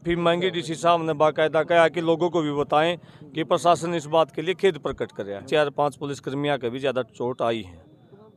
माफ़ी मांगी। डीसी साहब ने बाकायदा कहा कि लोगों को भी बताएं कि प्रशासन इस बात के लिए खेद प्रकट करे। 4-5 पुलिसकर्मियों के भी ज़्यादा चोट आई है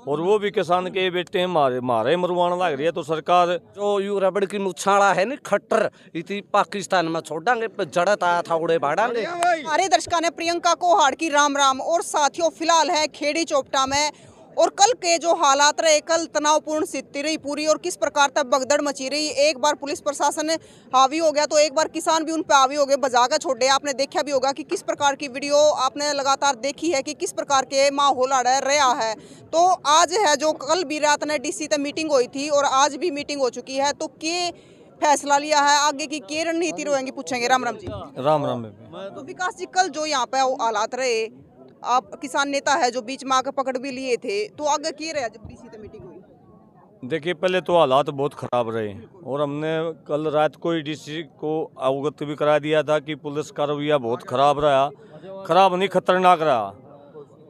और वो भी किसान के बेटे हैं, मारे मरवाना लग रही है। तो सरकार जो यू रबड़ की मुछाड़ा है ना खट्टर इतनी पाकिस्तान में छोड़ांगे जड़त आया था उड़े भाड़ांगे। हमारे दर्शकों ने प्रियंका कोहाड़ की राम राम। और साथियों फिलहाल है खेड़ी चोपटा में और कल के जो हालात रहे, कल तनावपूर्ण स्थिति रही पूरी और किस प्रकार तक भगदड़ मची रही। एक बार पुलिस प्रशासन हावी हो गया तो एक बार किसान भी उन पर हावी हो गए, बजा कर छोड़े। आपने देखा भी होगा कि किस प्रकार की वीडियो आपने लगातार देखी है कि किस प्रकार के माहौल रहा है। तो आज है जो कल भी रात ने डीसी तक मीटिंग हुई थी और आज भी मीटिंग हो चुकी है। तो के फैसला लिया है, आगे की क्या रणनीति रहेंगी, पूछेंगे। राम राम जी। राम राम। तो विकास जी, कल जो यहाँ पे हालात रहे, आप किसान नेता है जो बीच में आकर पकड़ भी लिए थे, तो आगे क्या रहा जब डीसी से मीटिंग हुई? देखिए, पहले तो हालात बहुत ख़राब रहे और हमने कल रात को ही डीसी को अवगत भी करा दिया था कि पुलिस का रवैया बहुत ख़राब रहा। ख़राब नहीं, खतरनाक रहा।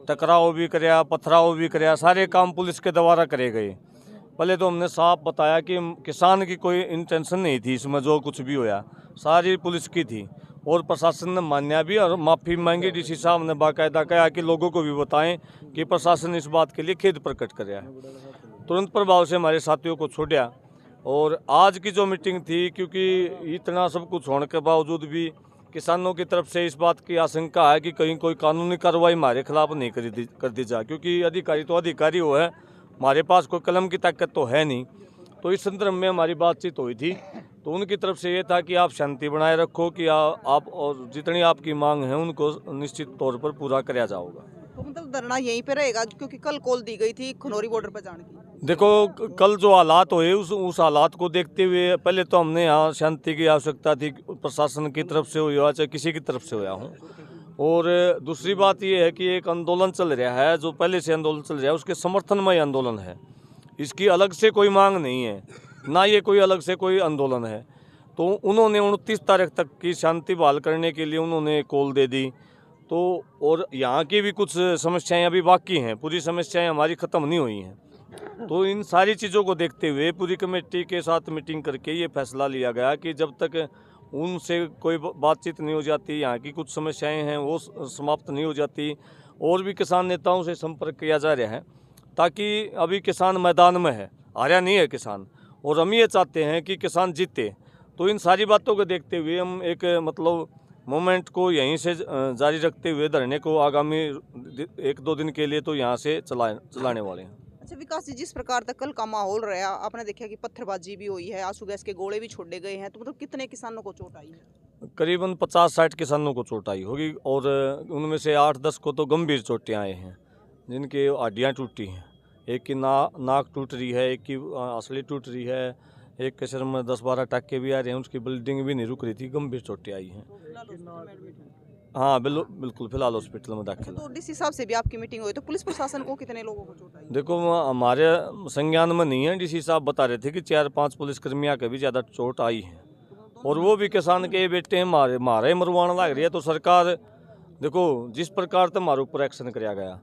टकराव भी कराया, पथराव भी कराया, सारे काम पुलिस के द्वारा करे गए। पहले तो हमने साफ बताया कि किसान की कोई इंटेंशन नहीं थी इसमें, जो कुछ भी होया सारी पुलिस की थी और प्रशासन ने मान्या भी और माफ़ी मांगी। डीसी साहब ने बाकायदा कहा कि लोगों को भी बताएं कि प्रशासन इस बात के लिए खेद प्रकट करे। तुरंत प्रभाव से हमारे साथियों को छोड़ा। और आज की जो मीटिंग थी, क्योंकि इतना सब कुछ होने के बावजूद भी किसानों की तरफ से इस बात की आशंका है कि कहीं कोई कानूनी कार्रवाई हमारे खिलाफ नहीं कर दी जाए, क्योंकि अधिकारी तो अधिकारी वो है, हमारे पास कोई कलम की ताकत तो है नहीं। तो इस संदर्भ में हमारी बातचीत हुई थी। तो उनकी तरफ से ये था कि आप शांति बनाए रखो कि आप और जितनी आपकी मांग है उनको निश्चित तौर पर पूरा कराया जाएगा। तो मतलब धरना यहीं पे रहेगा, क्योंकि कल कॉल दी गई थी खनौरी बॉर्डर पर जाने की। देखो, कल जो हालात हुए उस हालात को देखते हुए पहले तो हमने यहाँ शांति की आवश्यकता थी, प्रशासन की तरफ से हुआ चाहे किसी की तरफ से हुआ हूँ। और दूसरी बात ये है कि एक आंदोलन चल रहा है, जो पहले से आंदोलन चल रहा है उसके समर्थन में आंदोलन है। इसकी अलग से कोई मांग नहीं है, ना ये कोई अलग से कोई आंदोलन है। तो उन्होंने 29 तारीख तक की शांति बहाल करने के लिए उन्होंने कॉल दे दी। तो और यहाँ की भी कुछ समस्याएं अभी बाकी हैं, पूरी समस्याएं हमारी ख़त्म नहीं हुई हैं। तो इन सारी चीज़ों को देखते हुए पूरी कमेटी के साथ मीटिंग करके ये फैसला लिया गया कि जब तक उनसे कोई बातचीत नहीं हो जाती, यहाँ की कुछ समस्याएं हैं वो समाप्त नहीं हो जाती, और भी किसान नेताओं से संपर्क किया जा रहा है, ताकि अभी किसान मैदान में है, हारा नहीं है किसान, और हम ये चाहते हैं कि किसान जीते। तो इन सारी बातों को देखते हुए हम एक मूवमेंट को यहीं से जारी रखते हुए धरने को आगामी 1-2 दिन के लिए तो यहाँ से चलाने वाले हैं। अच्छा विकास जी, जिस प्रकार तक कल का माहौल रहा, आपने देखा कि पत्थरबाजी भी हुई है, आंसू गैस के गोले भी छोड़े गए हैं, तो मतलब कितने किसानों को चोट आई है? करीबन 50-60 किसानों को चोट आई होगी और उनमें से 8-10 को तो गंभीर चोटें आए हैं, जिनकी हड्डियाँ टूटी हैं। एक की नाक टूट रही है, एक की असली टूट रही है, एक के सिर में 10-12 टाके भी आ रहे हैं, उसकी ब्लीडिंग भी नहीं रुक रही थी, गंभीर चोटें आई हैं। हाँ बिल्कुल फिलहाल हॉस्पिटल में दाखिल। तो डीसी साहब से भी आपकी मीटिंग हुई, तो पुलिस प्रशासन को कितने लोगों को चोट आई? देखो, हमारे संज्ञान में नहीं है। डीसी साहब बता रहे थे कि 4-5 पुलिसकर्मियों के भी ज़्यादा चोट आई है और वो भी किसान के बेटे हैं, मारे मरवाना लग रही है। तो सरकार देखो, जिस प्रकार से हमारे ऊपर एक्शन कराया गया,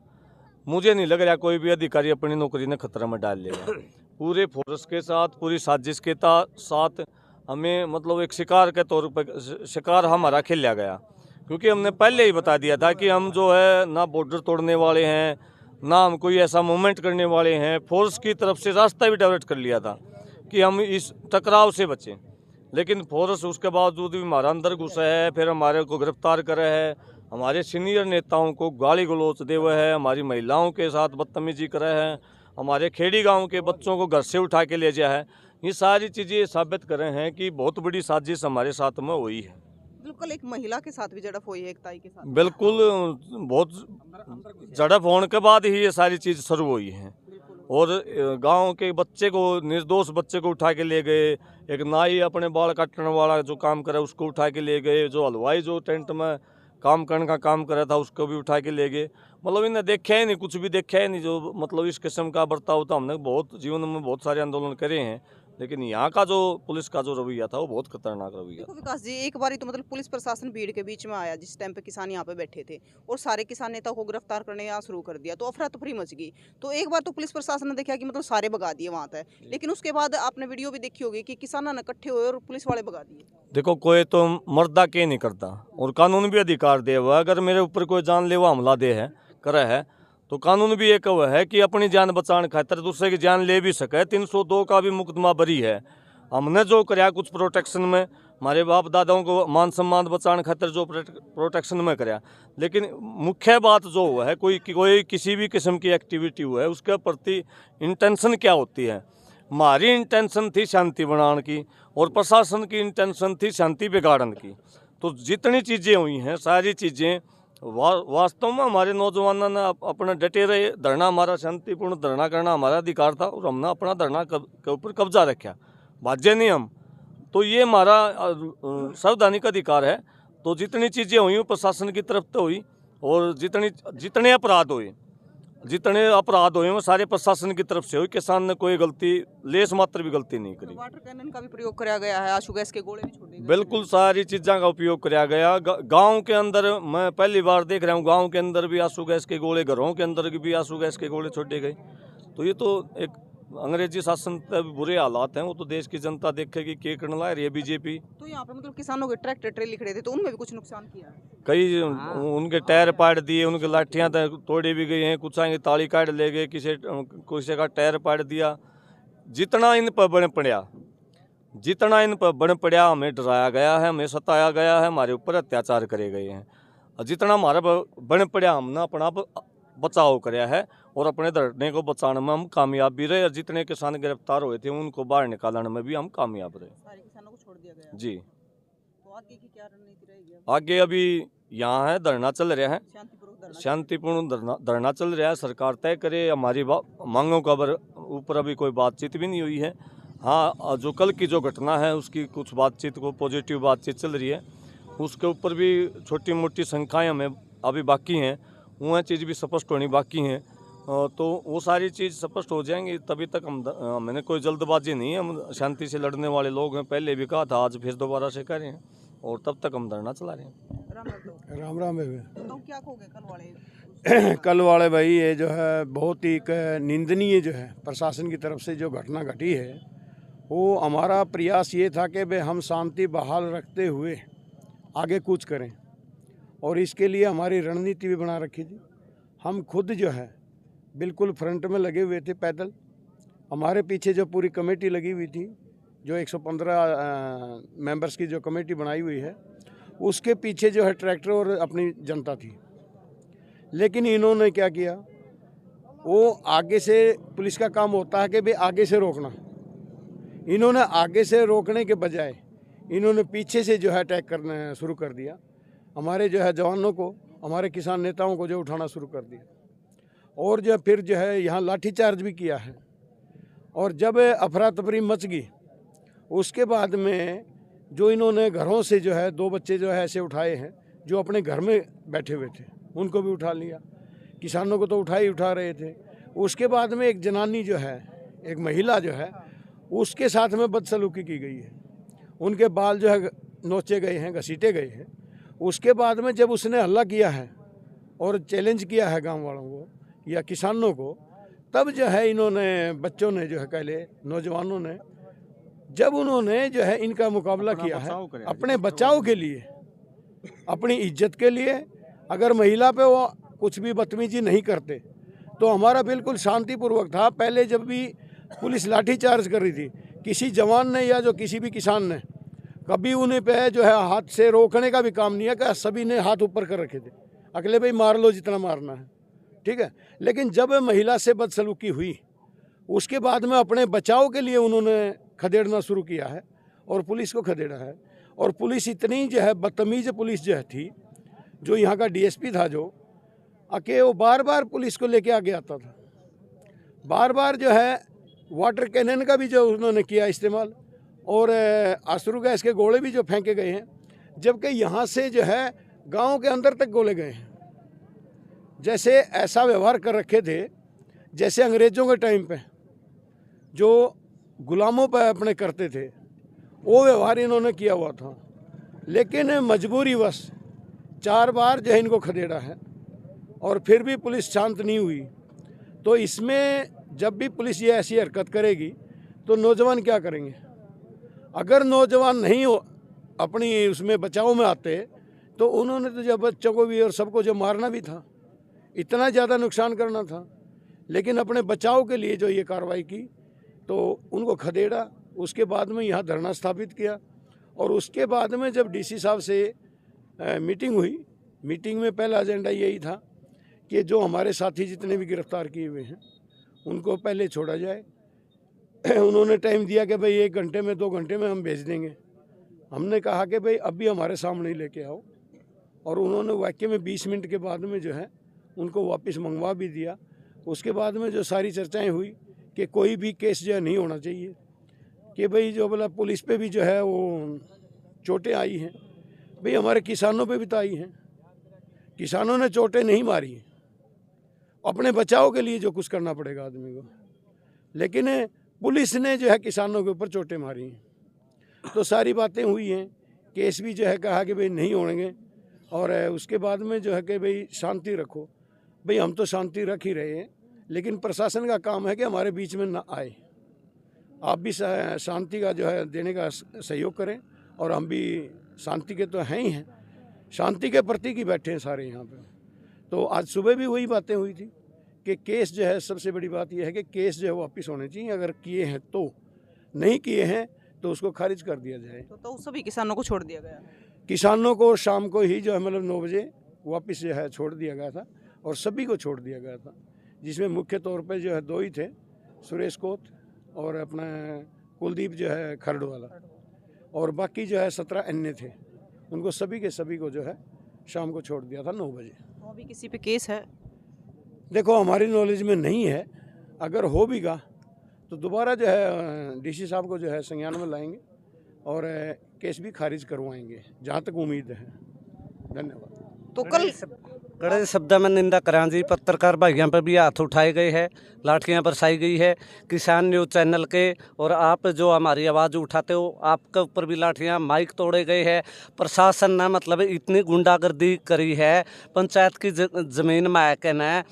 मुझे नहीं लग रहा कोई भी अधिकारी अपनी नौकरी ने खतरे में डाल लेगा। पूरे फोर्स के साथ, पूरी साजिश के साथ हमें मतलब एक शिकार के तौर पर शिकार हमारा खेला गया, क्योंकि हमने पहले ही बता दिया था कि हम जो है ना बॉर्डर तोड़ने वाले हैं, ना हम कोई ऐसा मूवमेंट करने वाले हैं। फोर्स की तरफ से रास्ता भी डाइवर्ट कर लिया था कि हम इस टकराव से बचें, लेकिन फोर्स उसके बावजूद भी हमारा अंदर घुसा है, फिर हमारे को गिरफ्तार करे है, हमारे सीनियर नेताओं को गाली गलौच दे हुए है, हमारी महिलाओं के साथ बदतमीजी करे हैं, हमारे खेड़ी गांव के बच्चों को घर से उठा के ले जाया है। ये सारी चीज़ें साबित कर रहे हैं कि बहुत बड़ी साजिश हमारे साथ में हुई है। बिल्कुल, एक महिला के साथ भी झड़प हुई है, एक ताई के साथ। बिल्कुल, बहुत झड़प होने के बाद ही ये सारी चीज़ शुरू हुई है। और गांव के बच्चे को, निर्दोष बच्चे को उठा के ले गए, एक नाई अपने बाल काटने वाला जो काम करे उसको उठा के ले गए, जो हलवाई जो टेंट में काम करने का काम कर रहा था उसको भी उठा के ले गए। मतलब इन्हें देखा ही नहीं, कुछ भी देखा ही नहीं। जो मतलब इस किस्म का बर्ताव था, हमने बहुत जीवन में बहुत सारे आंदोलन करे हैं, लेकिन यहाँ का जो पुलिस का जो रवैया था वो बहुत खतरनाक रवैया था। विकास जी, एक बार तो मतलब पुलिस प्रशासन भीड़ के बीच में आया जिस टाइम पे किसान यहाँ पे बैठे थे, और सारे किसान नेताओं को गिरफ्तार करने यहाँ शुरू कर दिया, तो अफरा तफरी मच गई। तो एक बार तो पुलिस प्रशासन ने देखा कि मतलब सारे भगा दिए वहाँ तक, लेकिन उसके बाद आपने वीडियो भी देखी होगी कि किसानों ने इकट्ठे हुए और पुलिस वाले भगा दिए। देखो कोई तो मर्दा के नहीं करता और कानून भी अधिकार दे हुआ है। अगर मेरे ऊपर कोई जानलेवा हमला दे है करे है तो कानून भी एक हुआ है कि अपनी जान बचाने खातर दूसरे की जान ले भी सके। 302 का भी मुकदमा बरी है। हमने जो कराया कुछ प्रोटेक्शन में, हमारे बाप दादाओं को मान सम्मान बचाने खातर जो प्रोटेक्शन में कराया, लेकिन मुख्य बात जो हुआ है कोई किसी भी किस्म की एक्टिविटी हुआ है उसके प्रति इंटेंशन क्या होती है। हमारी इंटेंशन थी शांति बनाने की और प्रशासन की इंटेंशन थी शांति बिगाड़ने की। तो जितनी चीज़ें हुई हैं सारी चीज़ें वास्तव में हमारे नौजवानों ने अपना डटे रहे। धरना हमारा शांतिपूर्ण धरना करना हमारा अधिकार था और हमने अपना धरना के ऊपर कब्जा रखा, भाज्य नहीं हम। तो ये हमारा संवैधानिक अधिकार है। तो जितनी चीज़ें हुई वो प्रशासन की तरफ तो हुई और जितने अपराध हुए वो सारे प्रशासन की तरफ से हुई। किसान ने कोई गलती लेस मात्र भी गलती नहीं करी। वाटर कैनन का भी प्रयोग कराया गया है, आंसू गैस के गोले भी छोड़े गए। बिल्कुल सारी चीज़ों का उपयोग कराया गया। गांव के अंदर मैं पहली बार देख रहा हूँ, गांव के अंदर भी आंसू गैस के गोले, घरों के अंदर भी आंसू गैस के गोले छोड़े गए। तो ये तो एक अंग्रेजी शासन के बुरे हालात हैं। वो तो देश की जनता देखेगी क्या करने ला रही है बीजेपी। तो यहाँ पे मतलब किसानों के ट्रैक्टर ट्रेली खड़े थे तो उनमें भी कुछ नुकसान किया? कई उनके टायर पाड़ दिए, उनकी लाठियाँ तोड़ी भी गई हैं, कुछ आएंगे ताली काट ले गए, किसी का टायर पाड़ दिया। जितना इन पर बन पड़ा हमें डराया गया है, हमें सताया गया है, हमारे ऊपर अत्याचार करे गए हैं। और जितना हमारा बन पड़ा हमने अपना बचाव कराया है और अपने धरने को बचाने में हम कामयाब भी रहे। और जितने किसान गिरफ्तार हुए थे उनको बाहर निकालने में भी हम कामयाब रहे। सारे किसानों को छोड़ दिया गया जी। तो आगे की क्या रणनीति रहेगी? आगे अभी यहाँ है धरना चल रहा है, शांतिपूर्ण धरना चल रहा है। सरकार तय करे हमारी मांगों का ऊपर अभी कोई बातचीत भी नहीं हुई है। हाँ, जो कल की जो घटना है उसकी कुछ बातचीत को पॉजिटिव बातचीत चल रही है। उसके ऊपर भी छोटी मोटी शंकाएं हमें अभी बाकी हैं, वह चीज़ भी स्पष्ट होनी बाकी हैं। तो वो सारी चीज़ स्पष्ट हो जाएंगी तभी तक मैंने कोई जल्दबाजी नहीं है। हम शांति से लड़ने वाले लोग हैं, पहले भी कहा था, आज फिर दोबारा से कह रहे हैं और तब तक हम धरना चला रहे हैं। राम राम तो क्या कहोगे कल वाले? कल वाले भाई ये जो है बहुत ही निंदनीय जो है प्रशासन की तरफ से जो घटना घटी है, वो हमारा प्रयास ये था कि भाई हम शांति बहाल रखते हुए आगे कूच करें और इसके लिए हमारी रणनीति भी बना रखी थी। हम खुद जो है बिल्कुल फ्रंट में लगे हुए थे पैदल। हमारे पीछे जो पूरी कमेटी लगी हुई थी, जो 115 मेंबर्स की जो कमेटी बनाई हुई है, उसके पीछे जो है ट्रैक्टर और अपनी जनता थी। लेकिन इन्होंने क्या किया, वो आगे से पुलिस का काम होता है कि भाई आगे से रोकना। इन्होंने आगे से रोकने के बजाय इन्होंने पीछे से जो है अटैक करना शुरू कर दिया। हमारे जो है जवानों को, हमारे किसान नेताओं को जो उठाना शुरू कर दिया और जो फिर जो है यहाँ लाठीचार्ज भी किया है। और जब अफरा तफरी मच गई उसके बाद में जो इन्होंने घरों से जो है 2 बच्चे जो है ऐसे उठाए हैं जो अपने घर में बैठे हुए थे, उनको भी उठा लिया। किसानों को तो उठा रहे थे। उसके बाद में एक जनानी जो है, एक महिला जो है, उसके साथ में बदसलूकी की गई है। उनके बाल जो है नोचे गए हैं, घसीटे गए हैं। उसके बाद में जब उसने हल्ला किया है और चैलेंज किया है गांव वालों को या किसानों को, तब जो है इन्होंने बच्चों ने जो है पहले नौजवानों ने जब उन्होंने जो है इनका मुकाबला किया है अपने बचाव के लिए, अपनी इज्जत के लिए, अगर महिला पे वो कुछ भी बदतमीजी नहीं करते तो हमारा बिल्कुल शांतिपूर्वक था। पहले जब भी पुलिस लाठीचार्ज कर रही थी, किसी जवान ने या जो किसी भी किसान ने कभी उन्हें पे जो है हाथ से रोकने का भी काम नहीं है कि सभी ने हाथ ऊपर कर रखे थे, अगले भाई मार लो जितना मारना है, ठीक है। लेकिन जब महिला से बदसलूकी हुई उसके बाद में अपने बचाव के लिए उन्होंने खदेड़ना शुरू किया है और पुलिस को खदेड़ा है। और पुलिस इतनी जो है बदतमीज पुलिस जो है थी, जो यहाँ का डीएसपी था जो वो बार बार पुलिस को लेके आगे आता था। बार बार जो है वाटर कैनन का भी जो उन्होंने किया इस्तेमाल और आंसू गैस के गोले भी जो फेंके गए हैं, जबकि यहाँ से जो है गांव के अंदर तक गोले गए हैं। जैसे ऐसा व्यवहार कर रखे थे जैसे अंग्रेज़ों के टाइम पे जो गुलामों पर अपने करते थे, वो व्यवहार इन्होंने किया हुआ था। लेकिन मजबूरीवश 4 बार जो है इनको खदेड़ा है और फिर भी पुलिस शांत नहीं हुई। तो इसमें जब भी पुलिस ये ऐसी हरकत करेगी तो नौजवान क्या करेंगे? अगर नौजवान नहीं अपनी उसमें बचाव में आते तो उन्होंने तो जब बच्चों को भी और सबको जो मारना भी था, इतना ज़्यादा नुकसान करना था, लेकिन अपने बचाव के लिए जो ये कार्रवाई की तो उनको खदेड़ा। उसके बाद में यहाँ धरना स्थापित किया और उसके बाद में जब डीसी साहब से मीटिंग हुई, मीटिंग में पहला एजेंडा यही था कि जो हमारे साथी जितने भी गिरफ्तार किए हुए हैं उनको पहले छोड़ा जाए। उन्होंने टाइम दिया कि भाई 1 घंटे में 2 घंटे में हम भेज देंगे। हमने कहा कि भाई अभी हमारे सामने ही लेके आओ, और उन्होंने वाकई में 20 मिनट के बाद में जो है उनको वापस मंगवा भी दिया। उसके बाद में जो सारी चर्चाएं हुई कि कोई भी केस जो है नहीं होना चाहिए, कि भाई जो बोला पुलिस पे भी जो है वो चोटें आई हैं, भाई हमारे किसानों पे भी तो आई हैं। किसानों ने चोटें नहीं मारी हैं, अपने बचाव के लिए जो कुछ करना पड़ेगा आदमी को, लेकिन पुलिस ने जो है किसानों के ऊपर चोटें मारी हैं। तो सारी बातें हुई हैं, केस भी जो है कहा कि भाई नहीं होंगे, और उसके बाद में जो है कि भाई शांति रखो। भाई हम तो शांति रख ही रहे हैं, लेकिन प्रशासन का काम है कि हमारे बीच में ना आए। आप भी शांति का जो है देने का सहयोग करें, और हम भी शांति के तो हैं ही हैं, शांति के प्रतीक ही बैठे हैं सारे यहाँ पे। तो आज सुबह भी वही बातें हुई थी कि केस जो है, सबसे बड़ी बात यह है कि केस जो है वापस होने चाहिए, अगर किए हैं तो, नहीं किए हैं तो उसको खारिज कर दिया जाए। तो सभी किसानों को छोड़ दिया गया? किसानों को शाम को ही जो है मतलब 9 बजे वापस जो है छोड़ दिया गया था, और सभी को छोड़ दिया गया था, जिसमें मुख्य तौर पे जो है 2 ही थे, सुरेश कोत और अपना कुलदीप जो है खरड़ वाला, और बाकी जो है 17 अन्य थे। उनको सभी के सभी को जो है शाम को छोड़ दिया था 9 बजे। तो अभी किसी पे केस है? देखो हमारी नॉलेज में नहीं है, अगर हो भी गा तो दोबारा जो है डीसी साहब को जो है संज्ञान में लाएंगे और केस भी खारिज करवाएंगे, जहाँ तक उम्मीद है। धन्यवाद। तो कल कड़े शब्द में निंदा करा जी। पत्रकार भाइयों पर भी हाथ उठाए गए हैं, लाठियां बरसाई गई है। किसान न्यूज़ चैनल के और आप जो हमारी आवाज़ उठाते हो, आपके ऊपर भी लाठियां, माइक तोड़े गए हैं। प्रशासन ने मतलब इतनी गुंडागर्दी करी है, पंचायत की ज़मीन में आके न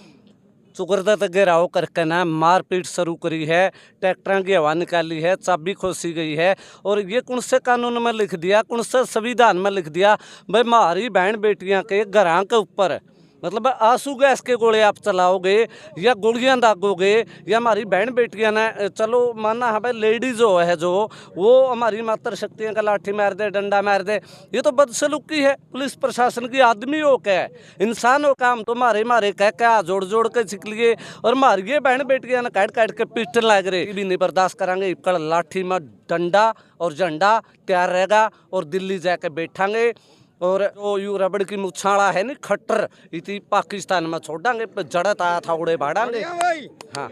चुकरदत घेराव करके ना मारपीट शुरू करी है, ट्रैक्टर की हवा निकाली है, चाबी खोसी गई है। और ये कौन से कानून में लिख दिया, कौन से संविधान में लिख दिया भाई हमारी बहन बेटियां के घरां के ऊपर मतलब आंसू गैस के गोले आप चलाओगे या गोलियां दागोगे, या हमारी बहन बेटियां ने, चलो माना है भाई लेडीज हो है जो वो हमारी मातृ शक्तियां का लाठी मार दे, डंडा मार दे, ये तो बदसलूकी है पुलिस प्रशासन की। आदमी हो क्या है, इंसान हो काम तो मारे मारे कह क्या जोड़ जोड़ के सीख लिए, और मारिए बहन बेटियां ने काट काट के पिस्टल लाग रहे। भी नहीं बर्दाश्त करांगे, कल लाठी में डंडा और झंडा तैयार रहेगा और दिल्ली जाके बैठांगे। और वो यू रबड़ की मुछाड़ा है नहीं खट्टर, इतनी पाकिस्तान में छोड़ांगे, जड़त आया था उड़े बाड़ांगे। हाँ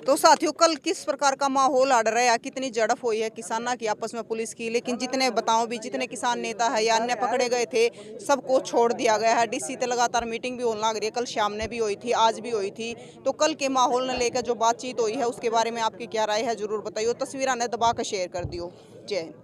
तो साथियों, कल किस प्रकार का माहौल अड़ रहा है, कितनी झड़प हुई है किसाना की आपस में पुलिस की, लेकिन जितने बताओ भी जितने किसान नेता है या अन्य पकड़े गए थे सबको छोड़ दिया गया है। डीसी से लगातार मीटिंग भी होने लग रही है, कल शाम ने भी हुई थी, आज भी हुई थी। तो कल के माहौल ने लेकर जो बातचीत हुई है उसके बारे में आपकी क्या राय है जरूर बताइए। तस्वीरें ने दबा कर शेयर कर दियो। जय हिंद।